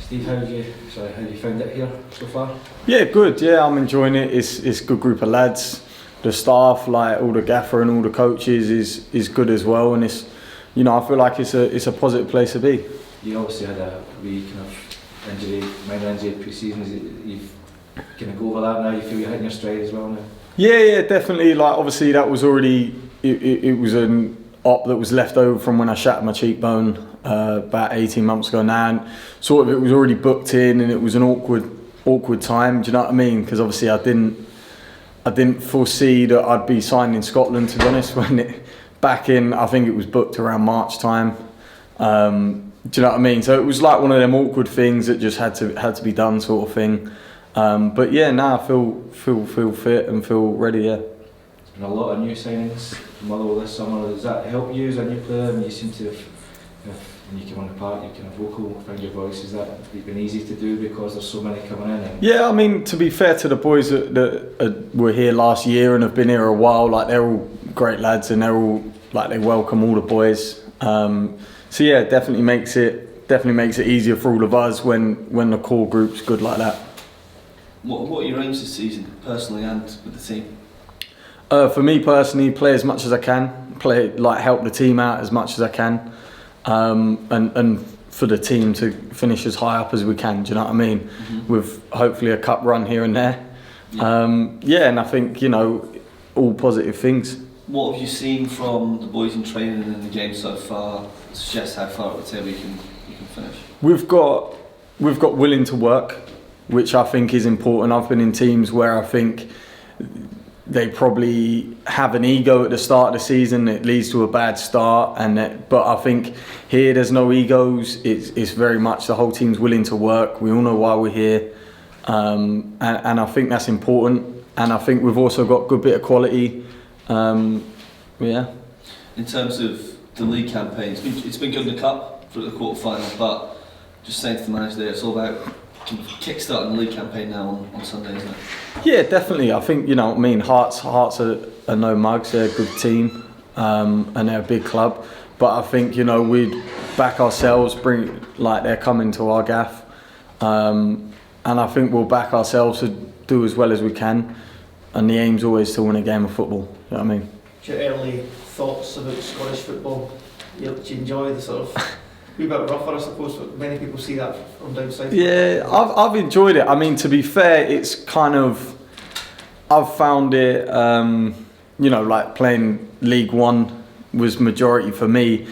Steve, how have you found it here so far? Yeah, good. Yeah, I'm enjoying it. It's a good group of lads. The staff, like all the gaffer and all the coaches, is good as well. And it's, I feel like it's a positive place to be. You obviously had a wee kind of minor injury pre-season. You've kind of go over that now. You feel you're hitting your stride as well now. Yeah, definitely. Like obviously that was already it was an op that was left over from when I shattered my cheekbone about 18 months ago now, and sort of it was already booked in, and it was an awkward time. Do you know what I mean? Because obviously I didn't foresee that I'd be signed in Scotland, to be honest. I think it was booked around March time. Do you know what I mean? So it was like one of them awkward things that just had to be done, sort of thing. But yeah, now I feel fit and feel ready. Yeah. There's been a lot of new signings from Motherwell this summer. Does that help you as a new player? I mean, you seem to have, when you come on the park, you're kind of vocal, find your voice. Has that been easy to do because there's so many coming in? Yeah, I mean, to be fair to the boys that were here last year and have been here a while, like they're all great lads and they're all like they welcome all the boys. So yeah, it definitely makes it easier for all of us when the core group's good like that. What are your aims this season, personally and with the team? For me personally, play as much as I can, help the team out as much as I can, and for the team to finish as high up as we can. Do you know what I mean? Mm-hmm. With hopefully a cup run here and there. Yeah, and I think all positive things. What have you seen from the boys in training and in the game so far that suggests how far up the table you can finish? We've got willing to work, which I think is important. I've been in teams where I think they probably have an ego at the start of the season. It leads to a bad start, but I think here there's no egos. It's very much the whole team's willing to work. We all know why we're here, and I think that's important. And I think we've also got a good bit of quality. Yeah. In terms of the league campaign, it's been good in the cup for the quarter-final, but just saying to the manager there, it's all about kick-starting the league campaign now on Sunday, isn't it? Yeah, definitely. I think Hearts are no mugs. They're a good team, and they're a big club. But I think we'd back ourselves. They're coming to our gaff, and I think we'll back ourselves to do as well as we can. And the aim's always to win a game of football. You know what I mean? Your early thoughts about Scottish football? Do you enjoy the sort of a bit rougher, I suppose, but many people see that from down south? Yeah, I've enjoyed it. I mean, to be fair, it's kind of, I've found it, like playing League One was majority for me.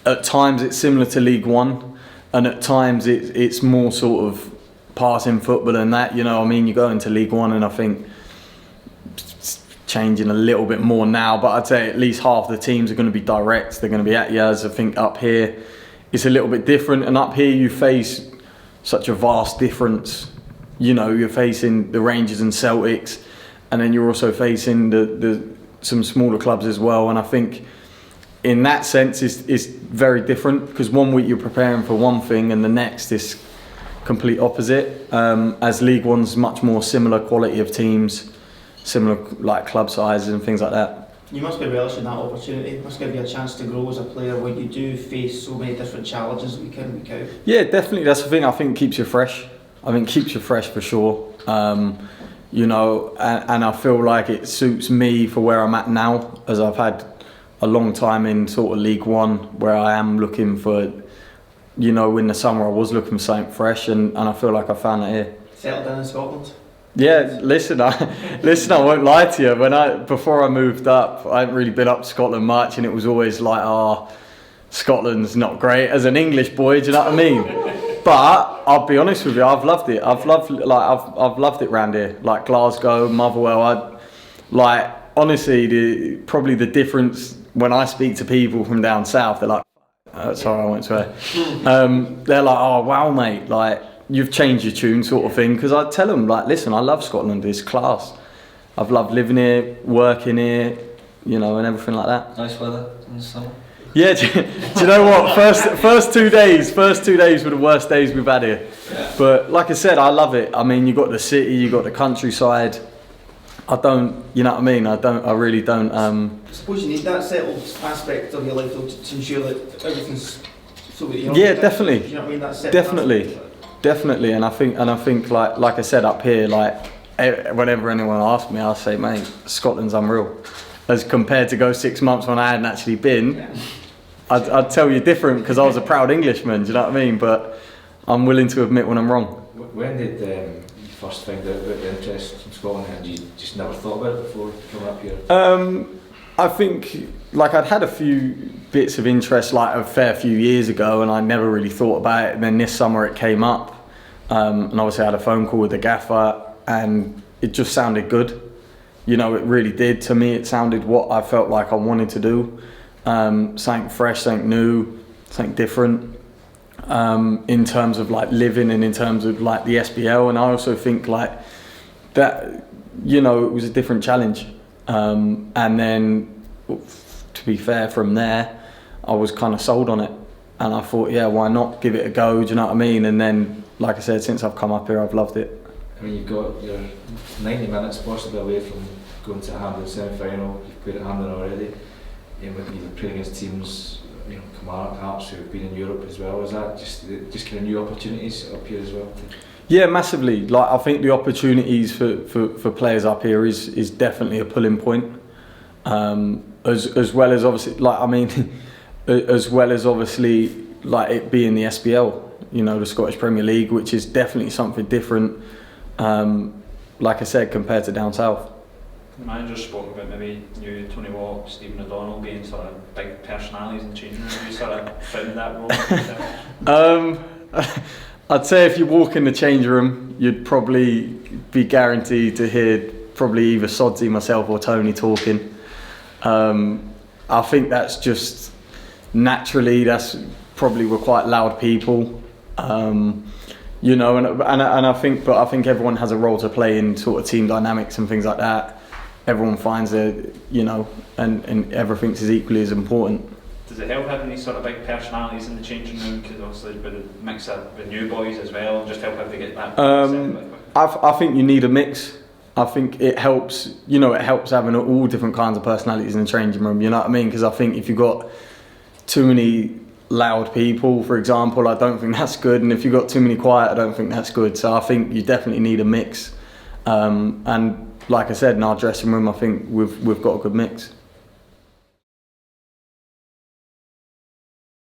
At times it's similar to League One, and at times it's more sort of passing football and that. You go into League One and I think it's changing a little bit more now, but I'd say at least half the teams are going to be direct. They're going to be at you. As I think up here it's a little bit different, and up here you face such a vast difference. You're facing the Rangers and Celtics, and then you're also facing some smaller clubs as well. And I think in that sense it's very different, because one week you're preparing for one thing and the next is complete opposite. As League One's much more similar quality of teams, similar like club sizes and things like that. You must be relishing that opportunity. It must give you a chance to grow as a player when you do face so many different challenges week in, week out. Yeah, definitely. That's the thing. I think it keeps you fresh. For sure. And I feel like it suits me for where I'm at now, as I've had a long time in sort of League One, where I am looking for, in the summer I was looking for something fresh, and I feel like I found that here. Settled in Scotland? Yeah, listen, I won't lie to you. Before I moved up, I hadn't really been up to Scotland much, and it was always like, Scotland's not great as an English boy. Do you know what I mean? But I'll be honest with you, I've loved it. I've loved it round here, like Glasgow, Motherwell. Honestly, probably the difference when I speak to people from down south, they're like, sorry, I won't swear. They're like, oh wow, mate, like, you've changed your tune, sort of thing. Because I tell them, like, listen, I love Scotland, it's class. I've loved living here, working here, and everything like that. Nice weather in the summer. Yeah, do you know what? First two days were the worst days we've had here. Yeah. But like I said, I love it. I mean, you got the city, you got the countryside. I really don't. I suppose you need that settled aspect of your life though, to ensure that everything's so that you're yeah, definitely. You know what I mean? That's definitely. definitely. And I think like I said up here, like whenever anyone asks me, I'll say, mate, Scotland's unreal. As compared to go 6 months when I hadn't actually been, I'd tell you different because I was a proud Englishman. Do you know what I mean? But I'm willing to admit when I'm wrong. When did you first find out about the interest in Scotland? Had you just never thought about it before coming up here? I think like I'd had a few bits of interest like a fair few years ago, and I never really thought about it. And then this summer it came up, and obviously I had a phone call with the gaffer, and it just sounded good. You know, it really did. To me, it sounded what I felt like I wanted to do. Something fresh, something new, something different. In terms of like living and in terms of like the SBL, and I also think like that, you know, it was a different challenge. And then, to be fair, from there, I was kind of sold on it, and I thought, yeah, why not give it a go? Do you know what I mean? And then, like I said, since I've come up here, I've loved it. I mean, you've got your 90 minutes possibly away from going to a Hampden semi-final. You've played at Hampden already. You're playing against teams, you know, Kilmarnock, Hearts, who've been in Europe as well. Is that just kind of new opportunities up here as well? Yeah, massively. Like I think the opportunities for players up here is definitely a pulling point. As well as obviously, like I mean, as well as obviously like it being the SBL, you know, the Scottish Premier League, which is definitely something different. Like I said, compared to down south. The manager spoke about maybe you, Tony Watt, Stephen O'Donnell being sort of big personalities in changing rooms. Have you sort of found that role? I'd say if you walk in the change room, you'd probably be guaranteed to hear probably either Sodsy, myself, or Tony talking. I think that's just naturally. That's probably we're quite loud people. You know, and I think everyone has a role to play in sort of team dynamics and things like that. Everyone finds it, you know, and everything is equally as important. Does it help having these sort of big personalities in the changing room? Because obviously with the mix of the new boys as well, just help how they get that. I think you need a mix. I think it helps. You know, it helps having all different kinds of personalities in the changing room. You know what I mean? Because I think if you've got too many loud people, for example, I don't think that's good. And if you've got too many quiet, I don't think that's good. So I think you definitely need a mix. And like I said, in our dressing room, I think we've got a good mix.